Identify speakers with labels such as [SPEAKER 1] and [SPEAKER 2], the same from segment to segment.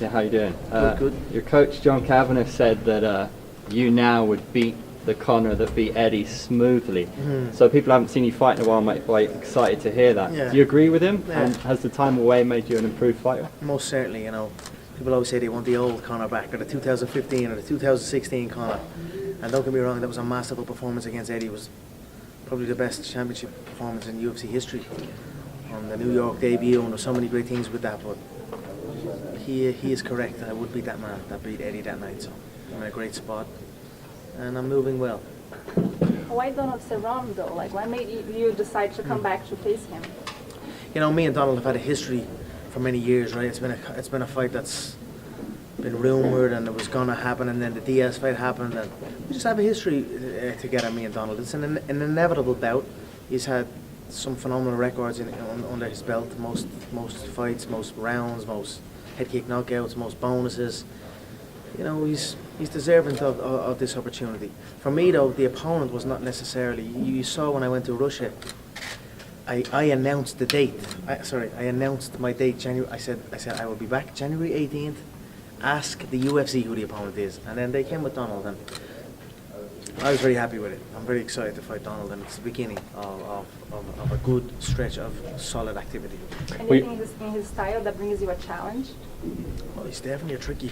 [SPEAKER 1] Yeah, how you doing?
[SPEAKER 2] Good.
[SPEAKER 1] Your coach John Kavanagh said that you now would beat the Conor that beat Eddie smoothly. So people haven't seen you fight in a while, might be quite excited to hear that.
[SPEAKER 2] Yeah.
[SPEAKER 1] Do you agree with him?
[SPEAKER 2] Yeah.
[SPEAKER 1] And has the time away made you an improved fighter?
[SPEAKER 2] Most certainly, people always say they want the old Conor back, or the 2015 or the 2016 Conor. And don't get me wrong, that was a masterful performance against Eddie. It was probably the best championship performance in UFC history. On the New York debut, and there's so many great things with that, but he is correct. I would beat that man that beat Eddie that night, so I'm in a great spot, and I'm moving well.
[SPEAKER 3] Why Donald Cerrone though? Like, why made you decide to come back to face him?
[SPEAKER 2] Me and Donald have had a history for many years, right? It's been a fight that's been rumored and it was gonna happen, and then the Diaz fight happened, and we just have a history together, me and Donald. It's an inevitable bout. He's had some phenomenal records under his belt. Most fights, most rounds, most head kick knockouts, most bonuses. He's deserving of this opportunity. For me though, the opponent was not necessarily. You saw when I went to Russia, I announced the date. I announced my date. January. I said I will be back January 18th. Ask the UFC who the opponent is, and then they came with Donald, and I was very happy with it. I'm very excited to fight Donald, and it's the beginning of a good stretch of solid activity.
[SPEAKER 3] Anything in his style that brings you a challenge?
[SPEAKER 2] Well, he's definitely a tricky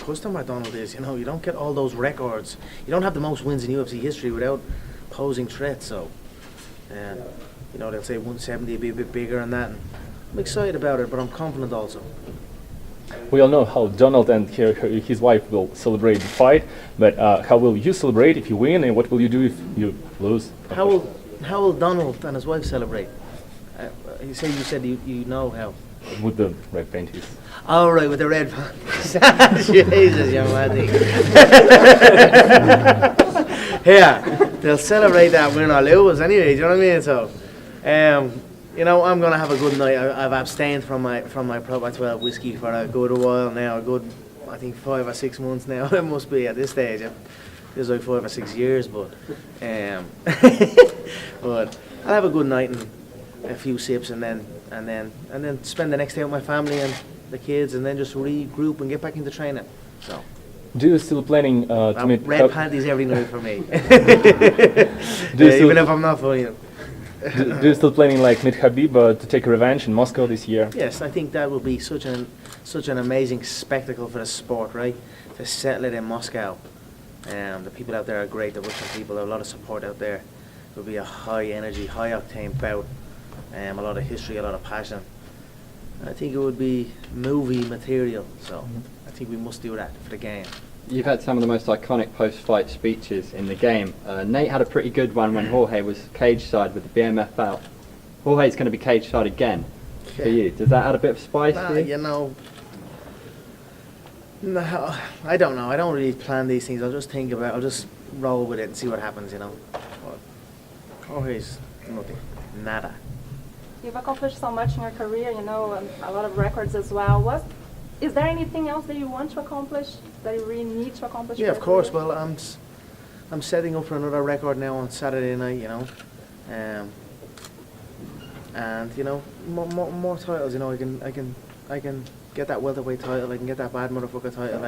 [SPEAKER 2] customer, Donald is. You don't get all those records. You don't have the most wins in UFC history without posing threats. So, they'll say 170 will be a bit bigger and that. And I'm excited about it, but I'm confident also.
[SPEAKER 4] We all know how Donald and his wife will celebrate the fight, but how will you celebrate if you win, and what will you do if you lose?
[SPEAKER 2] How will Donald and his wife celebrate? You said you know how.
[SPEAKER 4] With the red panties.
[SPEAKER 2] Oh, right, with the red panties. Jesus, young lad. Yeah, they'll celebrate that win or lose anyway, do you know what I mean? So, I'm going to have a good night. I've abstained from my Pro 12 whiskey for a good while now, I think 5 or 6 months now. It must be at this stage. It feels like 5 or 6 years, but but I'll have a good night and a few sips, and then spend the next day with my family and the kids, and then just regroup and get back into training. So.
[SPEAKER 4] Do you still planning to meet
[SPEAKER 2] red panties every night for me? Even if I'm not funny.
[SPEAKER 4] Do you still planning meet Khabib to take revenge in Moscow this year?
[SPEAKER 2] Yes, I think that will be such an amazing spectacle for the sport, right? To settle it in Moscow. The people out there are great. The Russian people, a lot of support out there. It will be a high energy, high octane bout. A lot of history, a lot of passion. I think it would be movie material. So I think we must do that for the game.
[SPEAKER 1] You've had some of the most iconic post-fight speeches in the game. Nate had a pretty good one when Jorge was cage-side with the BMF belt. Jorge's going to be cage-side again for you. Does that add a bit of spice to you?
[SPEAKER 2] No, I don't know. I don't really plan these things. I'll just roll with it and see what happens, But Jorge's nothing. Nada.
[SPEAKER 3] You've accomplished so much in your career, and a lot of records as well. Is there anything else that you want to accomplish, that you really need to accomplish?
[SPEAKER 2] Yeah, of course. Well, I'm setting up for another record now on Saturday night, and more titles. I can get that welterweight title. I can get that bad motherfucker title.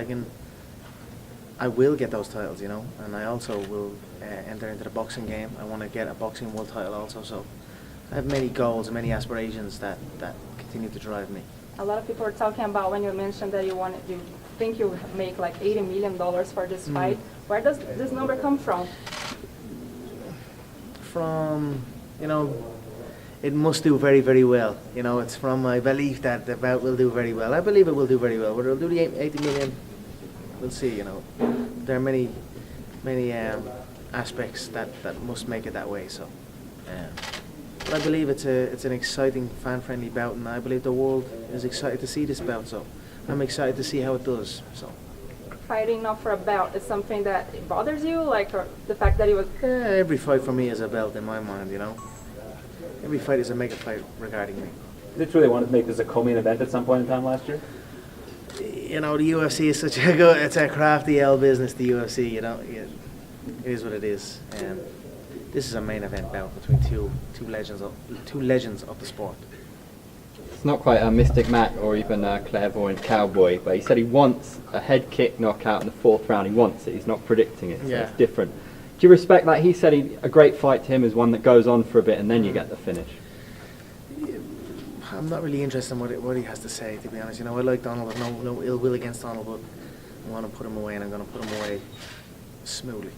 [SPEAKER 2] I will get those titles, and I also will enter into the boxing game. I want to get a boxing world title also. So I have many goals and many aspirations that continue to drive me.
[SPEAKER 3] A lot of people are talking about when you mentioned that you think you make like $80 million for this fight. Where does this number come from?
[SPEAKER 2] From, it must do very, very well. It's from my belief that the bout will do very well. I believe it will do very well. Whether it'll do the 80 million, we'll see, There are many aspects that must make it that way, so. But I believe it's an exciting, fan-friendly bout, and I believe the world is excited to see this bout. So I'm excited to see how it does. So
[SPEAKER 3] fighting not for a belt is something that bothers you, or the fact that it was.
[SPEAKER 2] Every fight for me is a belt in my mind. Every fight is a mega fight regarding me.
[SPEAKER 4] Did you really want to make this a co-main event at some point in time last year?
[SPEAKER 2] The UFC is such a good. It's a crafty L business. The UFC, it is what it is, and. This is a main event bout between two legends of the sport.
[SPEAKER 1] It's not quite a Mystic Mac or even a clairvoyant cowboy, but he said he wants a head kick knockout in the 4th round. He wants it. He's not predicting it, so
[SPEAKER 2] Yeah.
[SPEAKER 1] it's different. Do you respect that? He said a great fight to him is one that goes on for a bit and then you get the finish.
[SPEAKER 2] I'm not really interested in what he has to say, to be honest. You know, I like Donald. I've no ill will against Donald, but I'm going to put him away, and I'm going to put him away smoothly.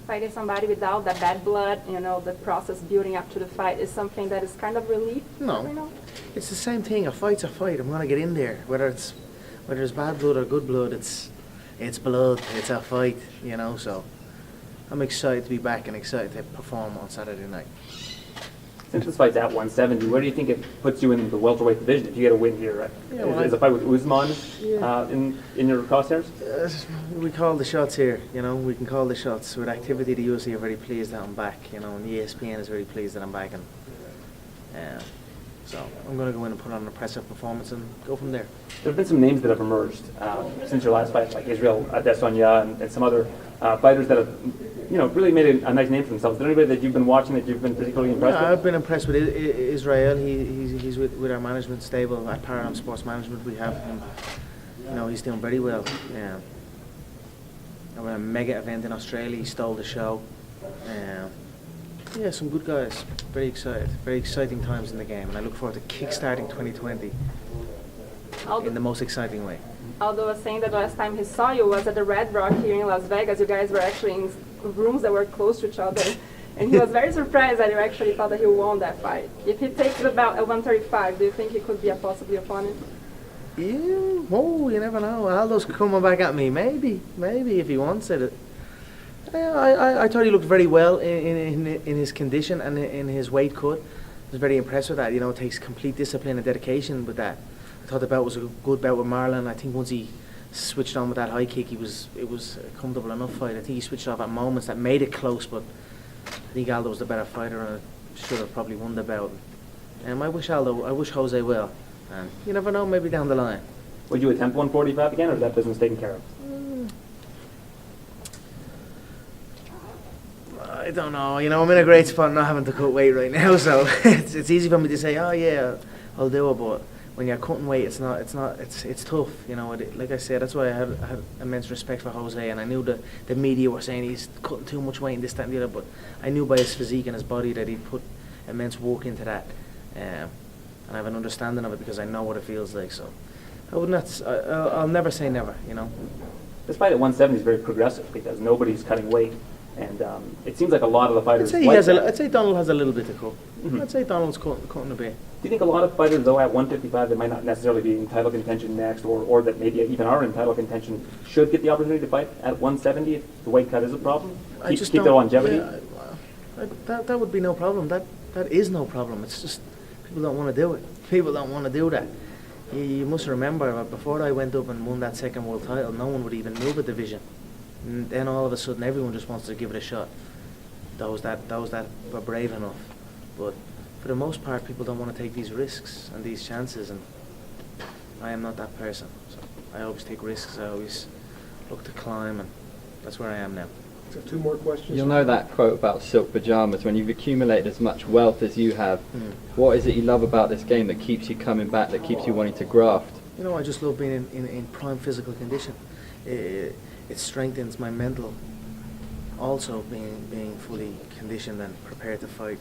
[SPEAKER 3] Fighting somebody without that bad blood, you know, the process building up to the fight is something that is kind of relief.
[SPEAKER 2] No.
[SPEAKER 3] You know?
[SPEAKER 2] It's the same thing. A fight's a fight. I'm going to get in there. Whether it's bad blood or good blood, it's blood. It's a fight, you know. So I'm excited to be back and excited to perform on Saturday night.
[SPEAKER 5] Since this fight's at 170, where do you think it puts you in the welterweight division if you get a win here? Right?
[SPEAKER 2] Yeah, well,
[SPEAKER 5] is a fight with Usman
[SPEAKER 2] Yeah.
[SPEAKER 5] in your crosshairs?
[SPEAKER 2] We call the shots here, you know. We can call the shots. With activity, the UFC are very pleased that I'm back, you know, and the ESPN is very pleased that I'm back, and so I'm going to go in and put on an impressive performance and go from there.
[SPEAKER 5] There have been some names that have emerged since your last fight, like Israel Adesanya and some other fighters that have, you know, really made a nice name for themselves. Is there anybody that you've been watching that you've been particularly impressed
[SPEAKER 2] Yeah,
[SPEAKER 5] with?
[SPEAKER 2] I've been impressed with Israel. He's with our management stable at Paradigm Sports Management. We have him. You know, he's doing very well. Yeah. I went a mega event in Australia. He stole the show. Yeah, some good guys. Very excited. Very exciting times in the game, and I look forward to kickstarting 2020 in the most exciting way.
[SPEAKER 3] Although I was saying that last time he saw you was at the Red Rock here in Las Vegas. You guys were actually in rooms that were close to each other. And he was very surprised that you actually thought that he won that fight. If he takes the belt at 135, do you think he could be a possible opponent?
[SPEAKER 2] Yeah, oh, you never know. Aldo's coming back at me. Maybe if he wants it. I thought he looked very well in his condition and in his weight cut. I was very impressed with that. You know, it takes complete discipline and dedication with that. I thought the bout was a good bout with Marlon. I think once he switched on with that high kick, it was a comfortable enough fight. I think he switched off at moments that made it close, but I think Aldo was the better fighter and should have probably won the bout. I wish Jose well. And you never know, maybe down the line.
[SPEAKER 5] Would you attempt 145 again, or is that business taken care of?
[SPEAKER 2] I don't know. You know, I'm in a great spot not having to cut weight right now, so it's easy for me to say, oh yeah, I'll do it. But when you're cutting weight, it's tough. You know, like I said, that's why I had immense respect for Jose, and I knew the media were saying he's cutting too much weight and this, that, and the other. But I knew by his physique and his body that he'd put immense work into that, and I have an understanding of it because I know what it feels like. So I'll never say never. You know.
[SPEAKER 5] This fight at 170 is very progressive because nobody's cutting weight. And it seems like a lot of the fighters.
[SPEAKER 2] I'd say Donald has a little bit to cut.
[SPEAKER 5] Mm-hmm.
[SPEAKER 2] I'd say Donald's cutting a bit.
[SPEAKER 5] Do you think a lot of fighters, though, at 155 that might not necessarily be in title contention next, or that maybe even are in title contention, should get the opportunity to fight at 170 if the weight cut is a problem? Keep their longevity?
[SPEAKER 2] Yeah, that would be no problem. That is no problem. It's just people don't want to do it. People don't want to do that. You must remember, before I went up and won that second world title, no one would even move a division. And then all of a sudden, everyone just wants to give it a shot. Those that were brave enough, but for the most part, people don't want to take these risks and these chances. And I am not that person. So I always take risks. I always look to climb, and that's where I am now.
[SPEAKER 6] So 2 more questions.
[SPEAKER 1] You'll know that quote about silk pajamas. When you've accumulated as much wealth as you have, what is it you love about this game that keeps you coming back, that keeps you wanting to graft?
[SPEAKER 2] You know, I just love being in prime physical condition. It strengthens my mental. Also, being fully conditioned and prepared to fight.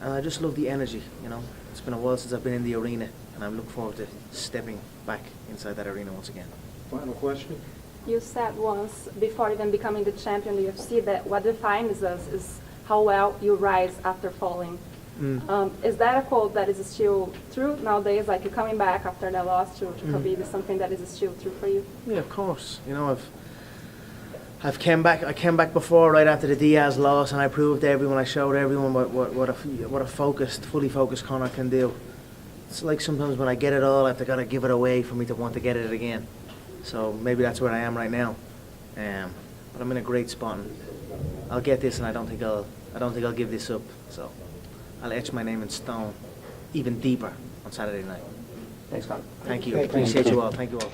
[SPEAKER 2] And I just love the energy. You know, it's been a while since I've been in the arena, and I look forward to stepping back inside that arena once again.
[SPEAKER 6] Final question.
[SPEAKER 3] You said once, before even becoming the champion of the UFC, that what defines us is how well you rise after falling. Is that a quote that is still true nowadays? Like, you're coming back after that loss to Khabib is something that is still true for you?
[SPEAKER 2] Yeah, of course. You know, I've came back. I came back before, right after the Diaz loss, and I proved to everyone, I showed everyone what a fully focused Conor can do. It's like sometimes when I get it all, I've got to give it away for me to want to get it again. So maybe that's where I am right now. But I'm in a great spot. And I'll get this, and I don't think I'll give this up. So I'll etch my name in stone, even deeper on Saturday night.
[SPEAKER 5] Thanks, Conor.
[SPEAKER 2] Thank you. Appreciate you all. Thank you all.